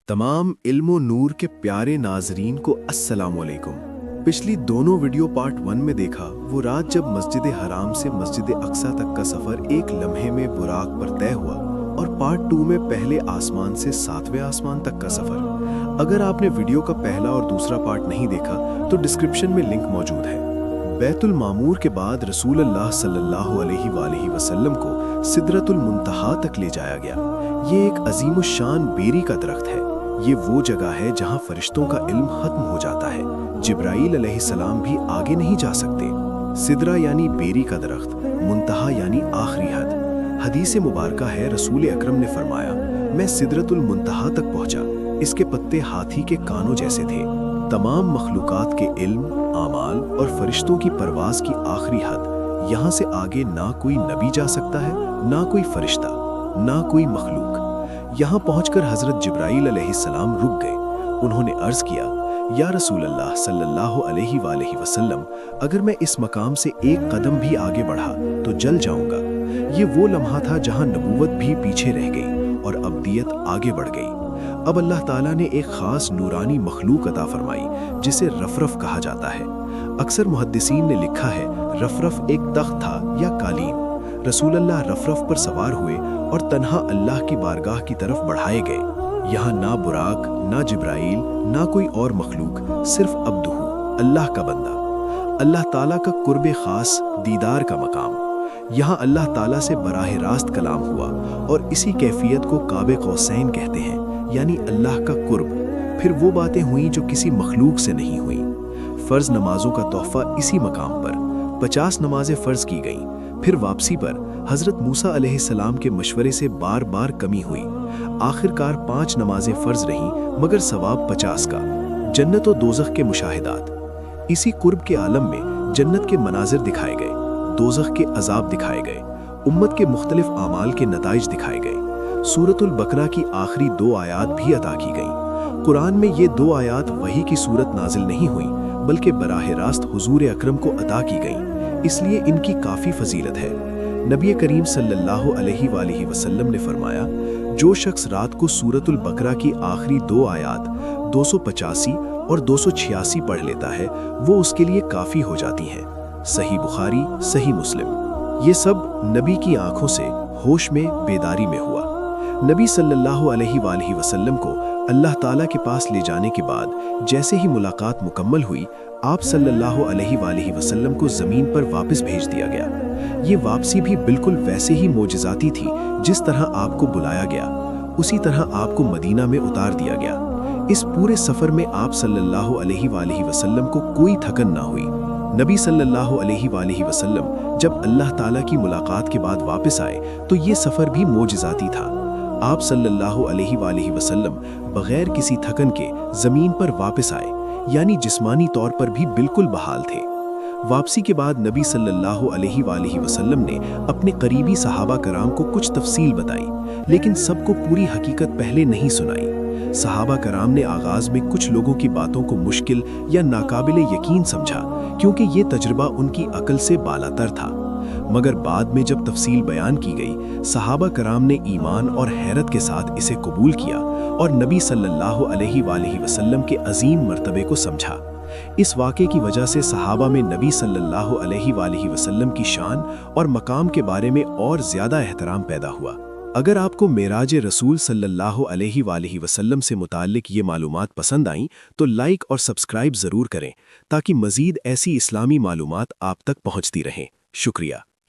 तमाम इल्म नूर के प्यारे नाजरीन को अस्सलाम वालेकुम। पिछली दोनों वीडियो पार्ट 1 में देखा वो रात जब मस्जिद हराम से मस्जिद अक्सा तक का सफ़र एक लम्हे में बुराक पर तय हुआ, और पार्ट 2 में पहले आसमान से 7वें आसमान तक का सफ़र। अगर आपने वीडियो का पहला और दूसरा पार्ट नहीं देखा तो डिस्क्रिप्शन में लिंक मौजूद है। बैतुल मामूर के बाद रसूल अल्लाह सल्लल्लाहु अलैहि वसल्लम को सिदरतुल मुंतहा तक ले जाया गया। ये एक अजीमुशान बेरी का दरख्त है। ये वो जगह है जहाँ फरिश्तों का इल्म खत्म हो जाता है। जिब्राईल अलैहिस्सलाम भी आगे नहीं जा सकते। सिदरा यानी बेरी का दरख्त, मुंतहा यानी आखिरी हद। हदीस मुबारका है, रसूल अकरम ने फरमाया, मैं सिदरतुल मुंतहा तक पहुंचा। इसके पत्ते हाथी के कानों जैसे थे। तमाम मखलूकात के इल्म, आमाल और फरिश्तों की परवाज की आखिरी हद। यहाँ से आगे ना कोई नबी जा सकता है, ना कोई फरिश्ता, ना कोई मखलूक। यहाँ पहुंचकर हजरत जिब्राईल अलैहिस्सलाम रुक गए। उन्होंने अर्ज किया, या रसूल अल्लाह सल्लल्लाहु अलैहि वसल्लम, अगर मैं इस मकाम से एक कदम भी आगे बढ़ा तो जल जाऊंगा। ये वो लम्हा था जहाँ नबूवत भी पीछे रह गई और अब्दियत आगे बढ़ गई। अब अल्लाह ताला ने एक खास नूरानी मखलूक अता फरमाई जिसे रफरफ कहा जाता है। अक्सर मुहद्दिसीन ने लिखा है रफरफ एक तख्त था या कालीन। रसूल अल्लाह रफरफ पर सवार हुए और तन्हा अल्लाह की बारगाह की तरफ बढ़ाए गए। यहाँ ना बुराक, ना जिब्राईल, ना कोई और मखलूक, सिर्फ अब्दुहू, अल्लाह का बंदा। अल्लाह ताला का कुर्बे खास, दीदार का मकाम। यहाँ अल्लाह ताला से बराह रास्त कलाम हुआ, और इसी कैफियत को काबे कौसैन कहते हैं, यानी अल्लाह का कुर्ब। फिर वो बातें हुई जो किसी मखलूक से नहीं हुई। फ़र्ज नमाजों का तोहफा इसी मकाम पर 50 नमाजें फ़र्ज की गईं। फिर वापसी पर हज़रत मूसा अलैहिस्सलाम के मशवरे से बार बार कमी हुई। आखिरकार 5 नमाजें फ़र्ज रहीं, मगर सवाब 50 का। जन्नत और दोज़ख के मुशाहिदात। इसी कुर्ब के आलम में जन्नत के मनाजिर दिखाए गए, दोज़ख के अजाब दिखाए गए, उम्मत के मुख्तलिफ आमाल के नताइज दिखाए गए। सूरतुल बकरा की आखिरी 2 आयात भी अता की गईं। कुरान में ये 2 आयात वही की सूरत नाजिल नहीं हुई, बल्कि बराह रास्त हुजूर अकरम को अता की गईं, इसलिए इनकी काफ़ी फजीलत है। नबी करीम सल्लल्लाहु अलैहि वसल्लम ने फरमाया, जो शख्स रात को सूरतुल बकरा की आखिरी 2 आयात 285 और 286 पढ़ लेता है, वो उसके लिए काफ़ी हो जाती हैं। सही बुखारी, सही मुस्लिम। ये सब नबी की आंखों से होश में, बेदारी में हुआ। नबी सल्लल्लाहु अलैहि वसल्लम को अल्लाह ताला के पास ले जाने के बाद जैसे ही मुलाकात मुकम्मल हुई, आप सल्लल्लाहु अलैहि वसल्लम को ज़मीन पर वापस भेज दिया गया। ये वापसी भी बिल्कुल वैसे ही मोजिज़ाती थी जिस तरह आपको बुलाया गया, उसी तरह आपको मदीना में उतार दिया गया। इस पूरे सफ़र में आप सल्लल्लाहु अलैहि वसल्लम को कोई थकन ना हुई। नबी सल्लल्लाहु अलैहि वसल्लम जब अल्लाह ताला की मुलाकात के बाद वापस आए तो ये सफ़र भी मोजिज़ाती था। आप सल्लल्लाहु अलैहि वसल्लम बग़ैर किसी थकन के ज़मीन पर वापस आए, यानी जिस्मानी तौर पर भी बिल्कुल बहाल थे। वापसी के बाद नबी सल्लल्लाहु अलैहि वसल्लम ने अपने करीबी सहाबा कराम को कुछ तफसील बताई, लेकिन सबको पूरी हकीकत पहले नहीं सुनाई। सहाबा कराम ने आगाज़ में कुछ लोगों की बातों को मुश्किल या नाकाबिले यकीन समझा, क्योंकि ये तजुर्बा उनकी अकल से बालातर था। मगर बाद में जब तफसील बयान की गई, सहाबा कराम ने ईमान और हैरत के साथ इसे कबूल किया और नबी सल्लल्लाहु अलैहि वसल्लम के अजीम मर्तबे को समझा। इस वाक़े की वजह से सहाबा में नबी सल्लल्लाहु अलैहि वसल्लम की शान और मकाम के बारे में और ज़्यादा एहतराम पैदा हुआ। अगर आपको मेराज रसूल सल्लल्लाहु अलैहि वसल्लम से मुताल्लिक ये मालूमात पसंद आईं तो लाइक और सब्सक्राइब ज़रूर करें, ताकि मज़ीद ऐसी इस्लामी मालूमात आप तक पहुँचती रहें। शुक्रिया।